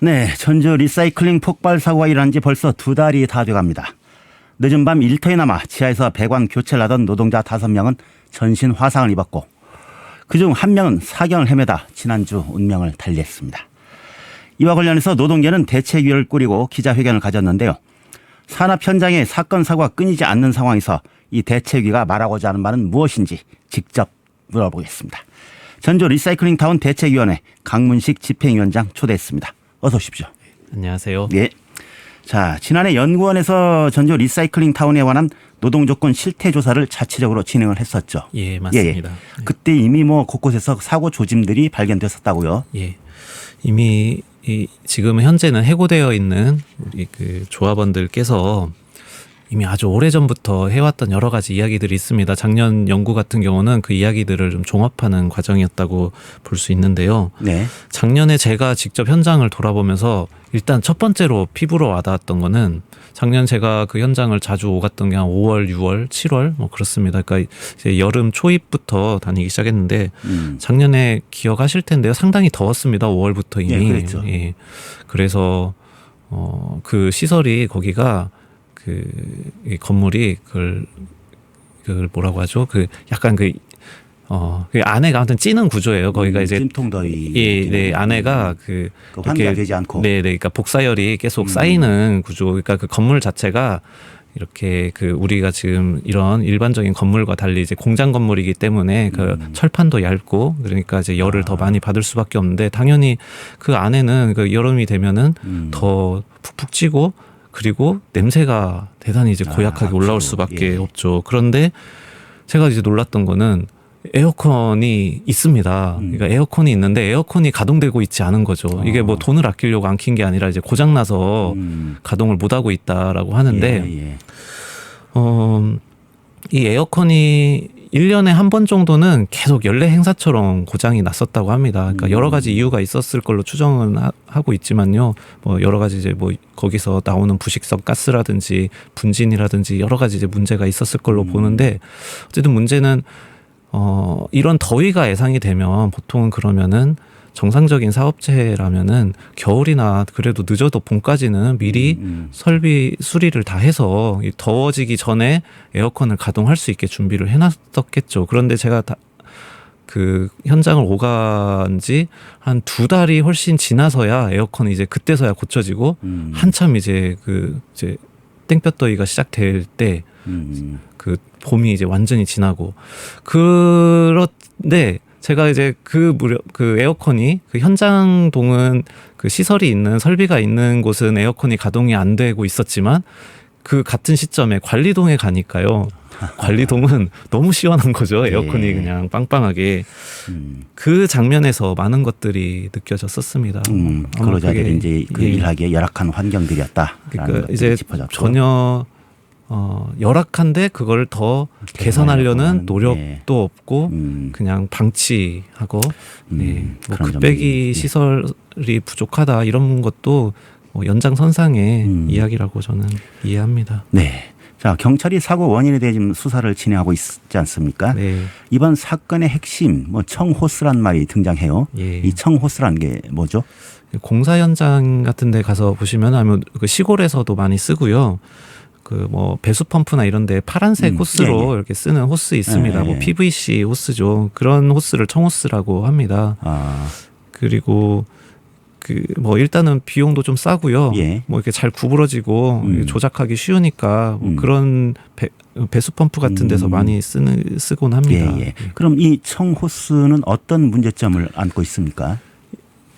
네, 전주 리사이클링 폭발 사고가 일어난 지 벌써 2달이 다 돼갑니다. 늦은 밤 일터에 남아 지하에서 배관 교체를 하던 노동자 5명은 전신 화상을 입었고 그중 1명은 사경을 헤매다 지난주 운명을 달리했습니다. 이와 관련해서 노동계는 대책위를 꾸리고 기자회견을 가졌는데요. 산업 현장에 사건 사고가 끊이지 않는 상황에서 이 대책위가 말하고자 하는 말은 무엇인지 직접 물어보겠습니다. 전주 리사이클링타운 대책위원회 강문식 집행위원장 초대했습니다. 어서 오십시오. 안녕하세요. 예. 자, 지난해 연구원에서 전주 리사이클링타운에 관한 노동조건 실태조사를 자체적으로 진행을 했었죠. 예, 맞습니다. 예. 그때 이미 곳곳에서 사고 조짐들이 발견됐었다고요. 예, 이미 지금 현재는 해고되어 있는 우리 그 조합원들께서 이미 아주 오래전부터 해왔던 여러 가지 이야기들이 있습니다. 작년 연구 같은 경우는 그 이야기들을 좀 종합하는 과정이었다고 볼 수 있는데요. 네. 작년에 제가 직접 현장을 돌아보면서 일단 첫 번째로 피부로 와닿았던 거는 작년 제가 그 현장을 자주 오갔던 게 한 5월, 6월, 7월 뭐 그렇습니다. 그러니까 이제 여름 초입부터 다니기 시작했는데 작년에 기억하실 텐데요. 상당히 더웠습니다. 5월부터 이미. 예, 그랬죠. 예. 그래서 그 시설이 거기가 이 건물이 그걸 뭐라고 하죠? 그 약간 그 안에가 아무튼 찌는 구조예요. 거기가 이제 찜통더위. 예, 네, 안에가 환기가 되지 않고. 네, 그러니까 복사열이 계속 쌓이는 구조. 그러니까 그 건물 자체가 이렇게 우리가 지금 이런 일반적인 건물과 달리 이제 공장 건물이기 때문에 그 철판도 얇고 그러니까 이제 열을 더 많이 받을 수밖에 없는데 당연히 그 안에는 그 여름이 되면은 더 푹푹 찌고 그리고 냄새가 대단히 이제 고약하게 올라올 수밖에 없죠. 그런데 제가 이제 놀랐던 거는 에어컨이 있습니다. 그러니까 에어컨이 있는데 에어컨이 가동되고 있지 않은 거죠. 이게 뭐 돈을 아끼려고 안 킨 게 아니라 이제 고장 나서 가동을 못 하고 있다라고 하는데 이 에어컨이 1년에 한 번 정도는 계속 연례 행사처럼 고장이 났었다고 합니다. 그러니까 여러 가지 이유가 있었을 걸로 추정은 하고 있지만요. 뭐 여러 가지 이제 뭐 거기서 나오는 부식성 가스라든지 분진이라든지 여러 가지 이제 문제가 있었을 걸로 보는데 어쨌든 문제는 이런 더위가 예상이 되면 보통은 그러면은 정상적인 사업체라면은 겨울이나 그래도 늦어도 봄까지는 미리 설비 수리를 다 해서 더워지기 전에 에어컨을 가동할 수 있게 준비를 해놨었겠죠. 그런데 제가 그 현장을 오간 지 한 2달이 훨씬 지나서야 에어컨이 이제 그때서야 고쳐지고 한참 이제 이제 땡볕더위가 시작될 때 그 봄이 이제 완전히 지나고 그런데 제가 이제 그 에어컨이 그 현장동은 그 시설이 있는 설비가 있는 곳은 에어컨이 가동이 안 되고 있었지만 그 같은 시점에 관리동에 가니까요. 관리동은 너무 시원한 거죠. 에어컨이 그냥 빵빵하게. 그 장면에서 많은 것들이 느껴졌었습니다. 근로자들이 이제 그 일하기에 열악한 환경들이었다. 그러니까 이제 전혀 열악한데 그걸 더 개선하려는 노력도 없고 그냥 방치하고 뭐 급배기 시설이 부족하다 이런 것도 연장선상의 이야기라고 저는 이해합니다. 네. 자, 경찰이 사고 원인에 대해 지금 수사를 진행하고 있지 않습니까? 네. 이번 사건의 핵심 청호스란 말이 등장해요. 예. 이 청호스란 게 뭐죠? 공사 현장 같은 데 가서 보시면 아니면 그 시골에서도 많이 쓰고요. 뭐 배수 펌프나 이런 데 파란색 호스로 이렇게 쓰는 호스 있습니다. 뭐 PVC 호스죠. 그런 호스를 청호스라고 합니다. 그리고 뭐 일단은 비용도 좀 싸고요. 뭐 이렇게 잘 구부러지고 조작하기 쉬우니까 뭐 그런 배수 펌프 같은 데서 많이 쓰곤 합니다. 그럼 이 청호스는 어떤 문제점을 안고 있습니까?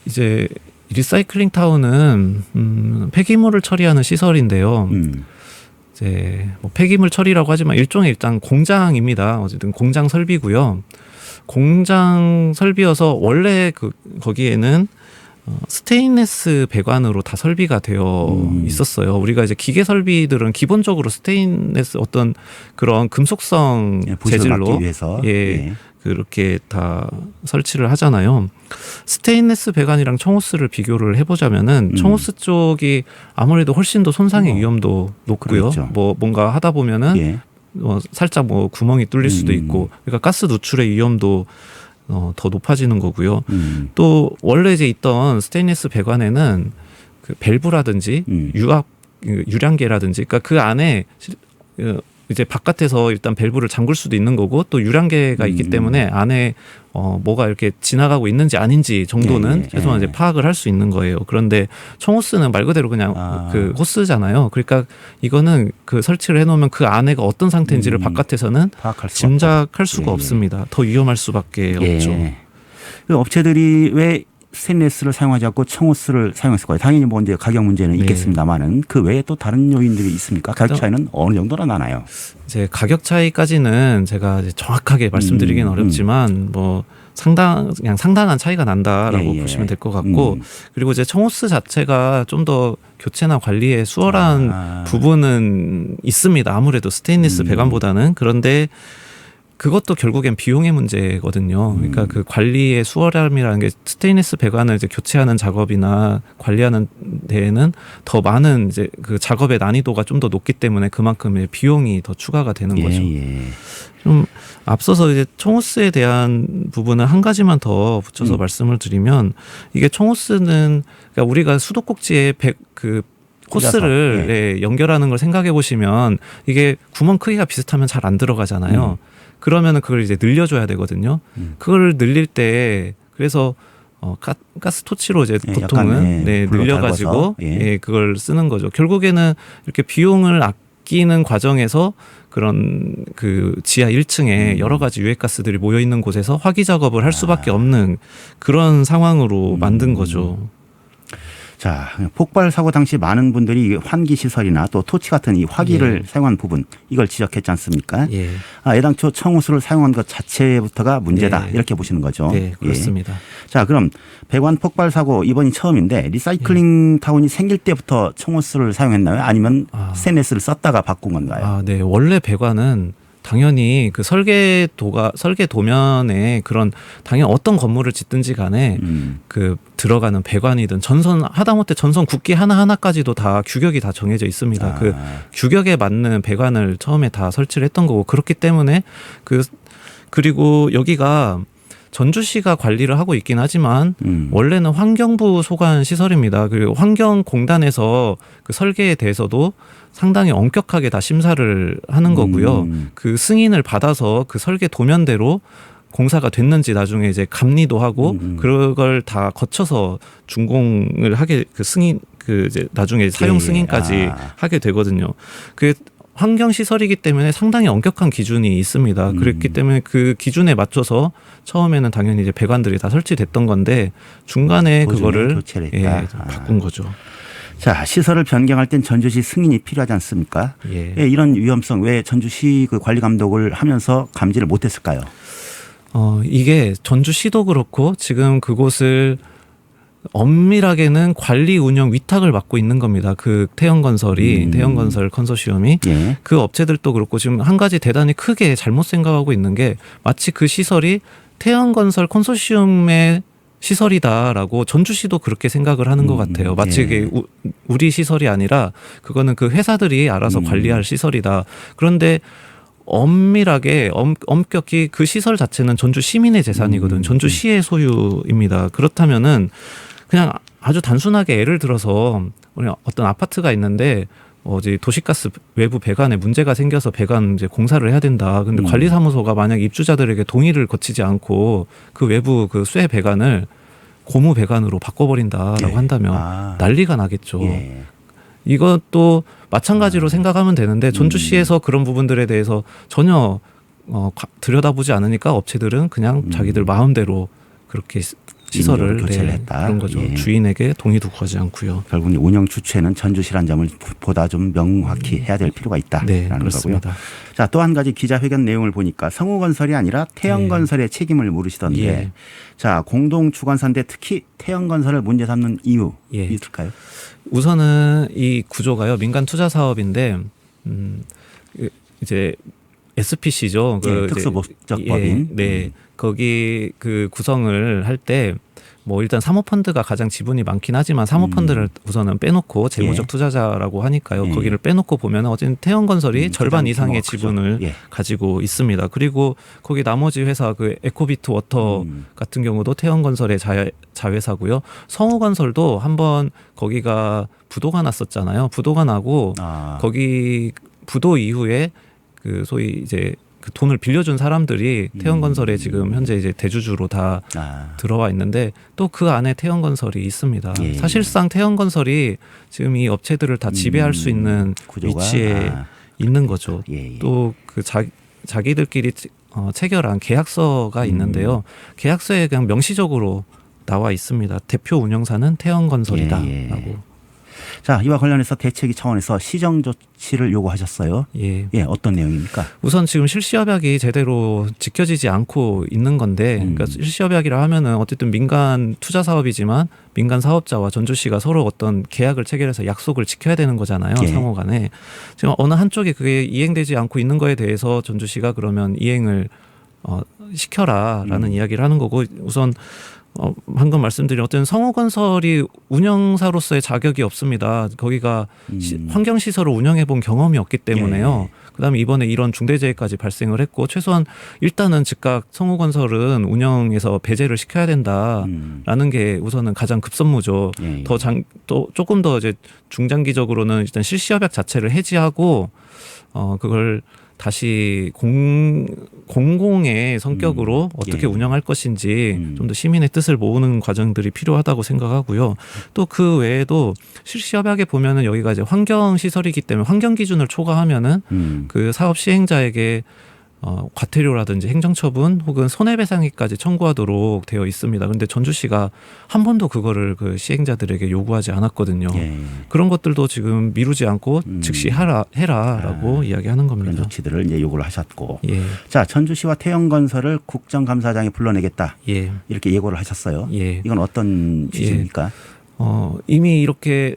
이제 리사이클링 타운은 폐기물을 처리하는 시설인데요. 이제 뭐 폐기물 처리라고 하지만 일종의 일단 공장입니다. 어쨌든 공장 설비고요. 공장 설비여서 원래 거기에는 스테인레스 배관으로 다 설비가 되어 있었어요. 우리가 이제 기계 설비들은 기본적으로 스테인레스 어떤 그런 금속성 재질로 그렇게 다 설치를 하잖아요. 스테인레스 배관이랑 청호스를 비교를 해보자면은 청호스 쪽이 아무래도 훨씬 더 손상의 위험도 높고요. 그렇죠. 뭐 뭔가 하다 보면은 살짝 뭐 구멍이 뚫릴 수도 있고, 그러니까 가스 누출의 위험도 더 높아지는 거고요. 또 원래 이제 있던 스테인리스 배관에는 그 밸브라든지 유량계라든지, 그러니까 그 안에 이제 바깥에서 일단 밸브를 잠글 수도 있는 거고 또 유량계가 있기 때문에 안에 뭐가 이렇게 지나가고 있는지 아닌지 정도는 최소한 이제 파악을 할 수 있는 거예요. 그런데 청호스는 말 그대로 그냥 그 호스잖아요. 그러니까 이거는 그 설치를 해놓으면 그 안에가 어떤 상태인지를 바깥에서는 짐작할 수가 없습니다. 더 위험할 수밖에 없죠. 그 업체들이 왜 스테인리스를 사용하지 않고 청호스를 사용했을까요? 당연히 뭐 이제 가격 문제는 있겠습니다만은 그 외에 또 다른 요인들이 있습니까? 가격 차이는 어느 정도나 나나요? 이제 가격 차이까지는 제가 이제 정확하게 말씀드리기는 어렵지만 뭐 그냥 상당한 차이가 난다라고 보시면 될 것 같고, 그리고 이제 청호스 자체가 좀 더 교체나 관리에 수월한 부분은 있습니다. 아무래도 스테인리스 배관보다는. 그런데 그것도 결국엔 비용의 문제거든요. 그러니까 그 관리의 수월함이라는 게 스테인리스 배관을 이제 교체하는 작업이나 관리하는 데에는 더 많은 이제 그 작업의 난이도가 좀 더 높기 때문에 그만큼의 비용이 더 추가가 되는 거죠. 좀 앞서서 이제 청호스에 대한 부분은 한 가지만 더 붙여서 말씀을 드리면, 이게 청호스는 그러니까 우리가 수도꼭지에 그 호스를 연결하는 걸 생각해 보시면 이게 구멍 크기가 비슷하면 잘 안 들어가잖아요. 그러면은 그걸 이제 늘려줘야 되거든요. 그걸 늘릴 때 그래서 가스 토치로 이제 보통은 늘려가지고 그걸 쓰는 거죠. 결국에는 이렇게 비용을 아끼는 과정에서 그런 그 지하 1층에 여러 가지 유해가스들이 모여 있는 곳에서 화기 작업을 할 수밖에 없는 그런 상황으로 만든 거죠. 자, 폭발 사고 당시 많은 분들이 환기 시설이나 또 토치 같은 이 화기를 사용한 부분, 이걸 지적했지 않습니까? 애당초 청호스를 사용한 것 자체부터가 문제다, 이렇게 보시는 거죠. 네, 그렇습니다. 자, 그럼 배관 폭발 사고 이번이 처음인데 리사이클링 타운이 생길 때부터 청호스를 사용했나요? 아니면 스테인리스를 썼다가 바꾼 건가요? 네, 원래 배관은 당연히 그 설계 도면에 그런 당연히 어떤 건물을 짓든지 간에 그 들어가는 배관이든 전선, 하다못해 전선 굵기 하나하나까지도 다 규격이 다 정해져 있습니다. 그 규격에 맞는 배관을 처음에 다 설치를 했던 거고, 그렇기 때문에 그리고 여기가 전주시가 관리를 하고 있긴 하지만 원래는 환경부 소관 시설입니다. 그리고 환경공단에서 그 설계에 대해서도 상당히 엄격하게 다 심사를 하는 거고요. 그 승인을 받아서 그 설계 도면대로 공사가 됐는지 나중에 이제 감리도 하고 그걸 다 거쳐서 준공을 하게 이제 나중에 사용 승인까지 하게 되거든요. 그 환경 시설이기 때문에 상당히 엄격한 기준이 있습니다. 그렇기 때문에 그 기준에 맞춰서 처음에는 당연히 이제 배관들이 다 설치됐던 건데 중간에 그거를 바꾼 거죠. 자, 시설을 변경할 땐 전주시 승인이 필요하지 않습니까? 이런 위험성 왜 전주시 그 관리 감독을 하면서 감지를 못했을까요? 이게 전주시도 그렇고 지금 그곳을 엄밀하게는 관리 운영 위탁을 맡고 있는 겁니다. 그 태형건설 컨소시엄이 그 업체들도 그렇고 지금 한 가지 대단히 크게 잘못 생각하고 있는 게 마치 그 시설이 태형건설 컨소시엄의 시설이다라고 전주시도 그렇게 생각을 하는 것 같아요. 마치 이게 우리 시설이 아니라 그거는 그 회사들이 알아서 관리할 시설이다. 그런데 엄밀하게 엄격히 그 시설 자체는 전주 시민의 재산이거든. 전주시의 소유입니다. 그렇다면은 그냥 아주 단순하게 예를 들어서 우리 어떤 아파트가 있는데 어제 도시가스 외부 배관에 문제가 생겨서 배관 이제 공사를 해야 된다. 근데 관리사무소가 만약 입주자들에게 동의를 거치지 않고 그 외부 그 쇠 배관을 고무 배관으로 바꿔버린다라고 한다면 난리가 나겠죠. 이것도 마찬가지로 생각하면 되는데 전주시에서 그런 부분들에 대해서 전혀 들여다보지 않으니까 업체들은 그냥 자기들 마음대로 그렇게 시설을 교체를 했다. 그런 거죠. 주인에게 동의도 구하지 않고요. 결국 운영 주체는 전주시라는 점을 보다 좀 명확히 해야 될 필요가 있다라는 거고요. 자, 또 한 가지 기자회견 내용을 보니까 성우건설이 아니라 태형건설의 책임을 물으시던데 자, 공동 주관사인데 특히 태형건설을 문제 삼는 이유 있을까요? 우선은 이 구조가요. 민간 투자 사업인데 이제 SPC죠. 특수목적법인. 거기 그 구성을 할 때 뭐 일단 사모펀드가 가장 지분이 많긴 하지만 사모펀드를 우선은 빼놓고 재무적 예. 투자자라고 하니까요. 예. 거기를 빼놓고 보면 어쨌든 태형건설이 절반 가장 이상의 규모가 크죠. 지분을 예. 가지고 있습니다. 그리고 거기 나머지 회사 그 에코비트 워터 같은 경우도 태형건설의 자회사고요. 성우건설도 한번 거기가 부도가 났었잖아요. 부도가 나고 거기 부도 이후에 그 소위 이제 그 돈을 빌려준 사람들이 태형건설에 지금 현재 이제 대주주로 다 들어와 있는데 또 그 안에 태형건설이 있습니다. 예. 사실상 태형건설이 지금 이 업체들을 다 지배할 수 있는 구조가? 위치에 있는 거죠. 예. 또 그 자기들끼리 체결한 계약서가 있는데요. 계약서에 그냥 명시적으로 나와 있습니다. 대표 운영사는 태형건설이다라고. 예. 자, 이와 관련해서 대책위 차원에서 시정 조치를 요구하셨어요. 예. 예, 어떤 내용입니까? 우선 지금 실시협약이 제대로 지켜지지 않고 있는 건데, 그러니까 실시협약이라 하면은 어쨌든 민간 투자 사업이지만 민간 사업자와 전주시가 서로 어떤 계약을 체결해서 약속을 지켜야 되는 거잖아요. 예. 상호간에. 지금 어느 한쪽이 그게 이행되지 않고 있는 거에 대해서 전주시가 그러면 이행을 시켜라라는 이야기를 하는 거고, 우선 방금 말씀드린 어떤 성우건설이 운영사로서의 자격이 없습니다. 거기가 환경시설을 운영해 본 경험이 없기 때문에요. 그다음에 이번에 이런 중대재해까지 발생을 했고 최소한 일단은 즉각 성우건설은 운영에서 배제를 시켜야 된다라는 게 우선은 가장 급선무죠. 또 조금 더 이제 중장기적으로는 일단 실시협약 자체를 해지하고 그걸 다시 공공의 성격으로 어떻게 운영할 것인지 좀 더 시민의 뜻을 모으는 과정들이 필요하다고 생각하고요. 또 그 외에도 실시협약에 보면은 여기가 이제 환경시설이기 때문에 환경 기준을 초과하면은 그 사업 시행자에게 과태료라든지 행정처분 혹은 손해배상액까지 청구하도록 되어 있습니다. 그런데 전주시가 한 번도 그거를 그 요구하지 않았거든요. 그런 것들도 지금 미루지 않고 즉시 해라라고 이야기하는 겁니다. 그런 조치들을 이제 요구를 하셨고, 예. 자, 전주시와 태형건설을 국정감사장에 불러내겠다. 예. 이렇게 예고를 하셨어요. 예. 이건 어떤 취지입니까? 이미 이렇게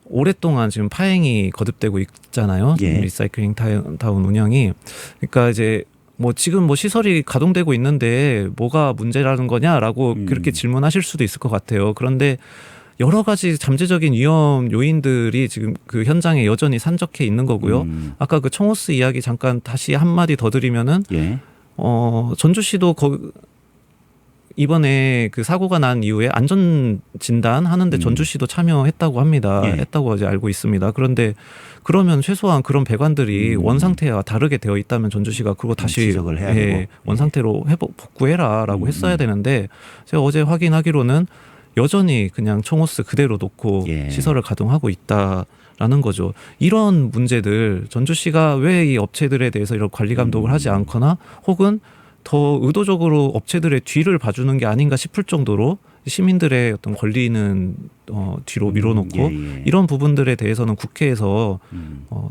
오랫동안 지금 파행이 거듭되고 있잖아요. 예. 리사이클링 타운 운영이. 그러니까 이제 뭐 지금 뭐 시설이 가동되고 있는데 뭐가 문제라는 거냐라고 그렇게 질문하실 수도 있을 것 같아요. 그런데 여러 가지 잠재적인 위험 요인들이 지금 그 현장에 여전히 산적해 있는 거고요. 아까 그 청호스 이야기 잠깐 다시 한마디 더 드리면은 전주시도 이번에 그 사고가 난 이후에 안전 진단 하는데 전주시도 참여했다고 합니다. 했다고 이제 알고 있습니다. 그런데 그러면 최소한 그런 배관들이 원 상태와 다르게 되어 있다면 전주시가 그거 다시 지적을 해야 되고. 원 상태로 복구해라라고 했어야 되는데 제가 어제 확인하기로는 여전히 그냥 청호스 그대로 놓고 시설을 가동하고 있다라는 거죠. 이런 문제들 전주시가 왜 이 업체들에 대해서 이런 관리 감독을 하지 않거나 혹은 더 의도적으로 업체들의 뒤를 봐주는 게 아닌가 싶을 정도로 시민들의 어떤 권리는 뒤로 밀어놓고 이런 부분들에 대해서는 국회에서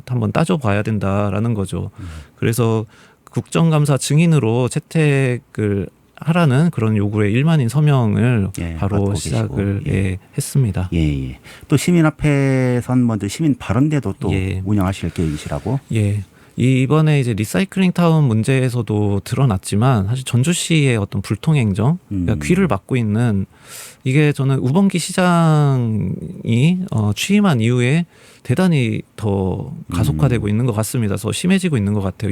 한번 따져봐야 된다라는 거죠. 그래서 국정감사 증인으로 채택을 하라는 그런 요구의 일반인 서명을 바로 시작을 했습니다. 또 시민 앞에선 먼저 시민 발언대도 또 운영하실 계획이시라고? 이번에 이제 리사이클링 타운 문제에서도 드러났지만 사실 전주시의 어떤 불통행정, 그러니까 귀를 막고 있는 이게 저는 우범기 시장이 취임한 이후에 대단히 더 가속화되고 있는 것 같습니다. 더 심해지고 있는 것 같아요.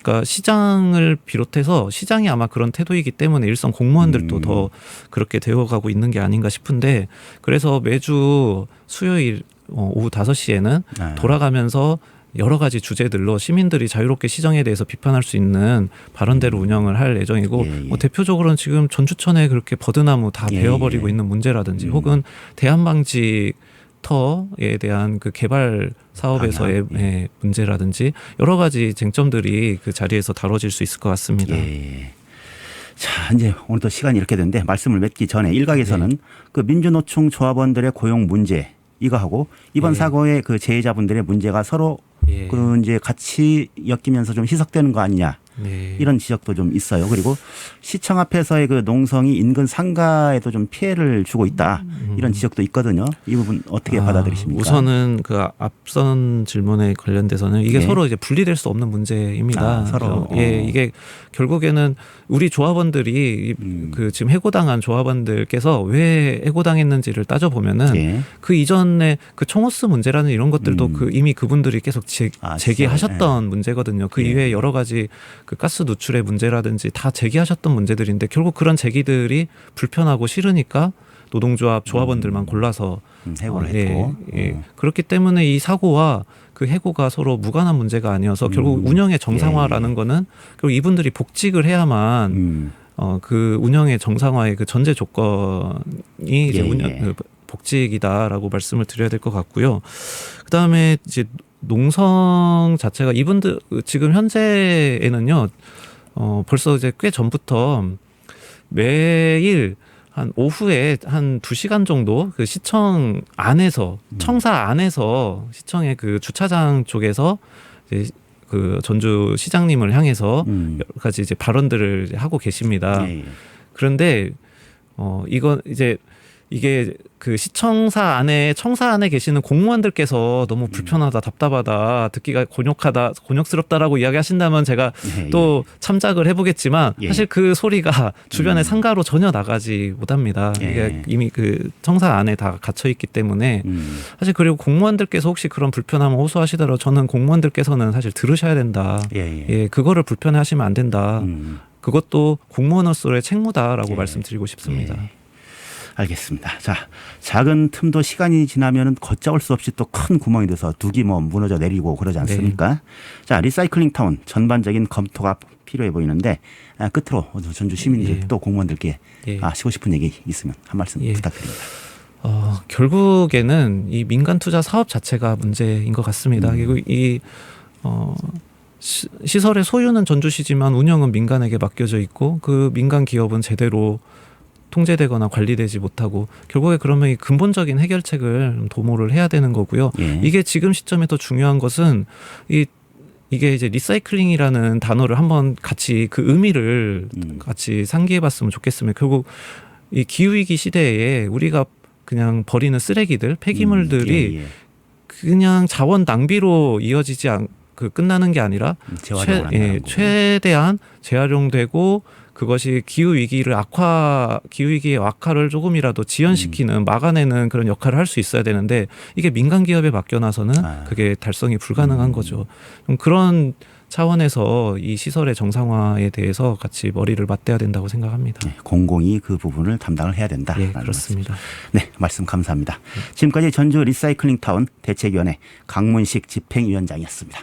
그러니까 시장을 비롯해서 시장이 아마 그런 태도이기 때문에 일선 공무원들도 더 그렇게 되어가고 있는 게 아닌가 싶은데 그래서 매주 수요일 오후 5시에는 돌아가면서 여러 가지 주제들로 시민들이 자유롭게 시정에 대해서 비판할 수 있는 발언대로 운영을 할 예정이고 대표적으로는 지금 전주천에 그렇게 버드나무 다 베어버리고 있는 문제라든지 혹은 대한방지 터에 대한 그 개발 사업에서의 문제라든지 여러 가지 쟁점들이 그 자리에서 다뤄질 수 있을 것 같습니다. 자, 이제 오늘도 시간이 이렇게 됐는데 말씀을 맺기 전에 일각에서는 그 민주노총 조합원들의 고용 문제 이거 하고 이번 사고의 그 재해자분들의 문제가 서로 그 이제 같이 엮이면서 좀 희석되는 거 아니냐 이런 지적도 좀 있어요. 그리고 시청 앞에서의 그 농성이 인근 상가에도 좀 피해를 주고 있다 이런 지적도 있거든요. 이 부분 어떻게 받아들이십니까? 우선은 그 앞선 질문에 관련돼서는 이게 네. 서로 이제 분리될 수 없는 문제입니다. 서로. 예, 이게 결국에는 우리 조합원들이 그 지금 해고당한 조합원들께서 왜 해고당했는지를 따져 보면은 예. 그 이전에 그 총호스 문제라는 이런 것들도 그 이미 그분들이 계속 제기하셨던 문제거든요. 그 예. 이외에 여러 가지 그 가스 누출의 문제라든지 다 제기하셨던 문제들인데 결국 그런 제기들이 불편하고 싫으니까 노동조합 조합원들만 골라서 해고를 했고. 그렇기 때문에 이 사고와 그 해고가 서로 무관한 문제가 아니어서 결국 운영의 정상화라는 거는 결국 이분들이 복직을 해야만 그 운영의 정상화의 그 전제 조건이 이제 그 복직이다라고 말씀을 드려야 될 것 같고요. 그 다음에 이제 농성 자체가 이분들 지금 현재에는요, 벌써 이제 꽤 전부터 매일 한 오후에 한 2시간 정도 그 시청 안에서 청사 안에서 시청의 그 주차장 쪽에서 이제 그 전주 시장님을 향해서 여러 가지 이제 발언들을 이제 하고 계십니다. 그런데 이건 이제 이게 그 시청사 안에 청사 안에 계시는 공무원들께서 너무 불편하다, 답답하다, 듣기가 곤욕스럽다라고 이야기하신다면 제가 또 참작을 해보겠지만 사실 그 소리가 주변의 상가로 전혀 나가지 못합니다. 이게 이미 그 청사 안에 다 갇혀 있기 때문에 사실 그리고 공무원들께서 혹시 그런 불편함을 호소하시더라도 저는 공무원들께서는 사실 들으셔야 된다. 예, 그거를 불편해하시면 안 된다. 그것도 공무원으로서의 책무다라고 말씀드리고 싶습니다. 알겠습니다. 자, 작은 틈도 시간이 지나면 걷잡을 수 없이 또 큰 구멍이 돼서 둑이 뭐 무너져 내리고 그러지 않습니까? 자, 리사이클링 타운 전반적인 검토가 필요해 보이는데 끝으로 전주 시민들 또 공무원들께 하시고 싶은 얘기 있으면 한 말씀 부탁드립니다. 결국에는 이 민간 투자 사업 자체가 문제인 것 같습니다. 그리고 이 시설의 소유는 전주시지만 운영은 민간에게 맡겨져 있고 그 민간 기업은 제대로 통제되거나 관리되지 못하고 결국에 그러면 이 근본적인 해결책을 도모를 해야 되는 거고요. 이게 지금 시점에 더 중요한 것은 이게 이제 리사이클링이라는 단어를 한번 같이 그 의미를 같이 상기해봤으면 좋겠으면 결국 이 기후위기 시대에 우리가 그냥 버리는 쓰레기들, 폐기물들이 그냥 자원 낭비로 이어지지 끝나는 게 아니라 최대한 재활용되고 그것이 기후위기의 악화를 조금이라도 지연시키는 막아내는 그런 역할을 할 수 있어야 되는데 이게 민간 기업에 맡겨놔서는 그게 달성이 불가능한 거죠. 그런 차원에서 이 시설의 정상화에 대해서 같이 머리를 맞대야 된다고 생각합니다. 공공이 그 부분을 담당을 해야 된다. 예, 그렇습니다. 네, 말씀 감사합니다. 지금까지 전주 리사이클링 타운 대책위원회 강문식 집행위원장이었습니다.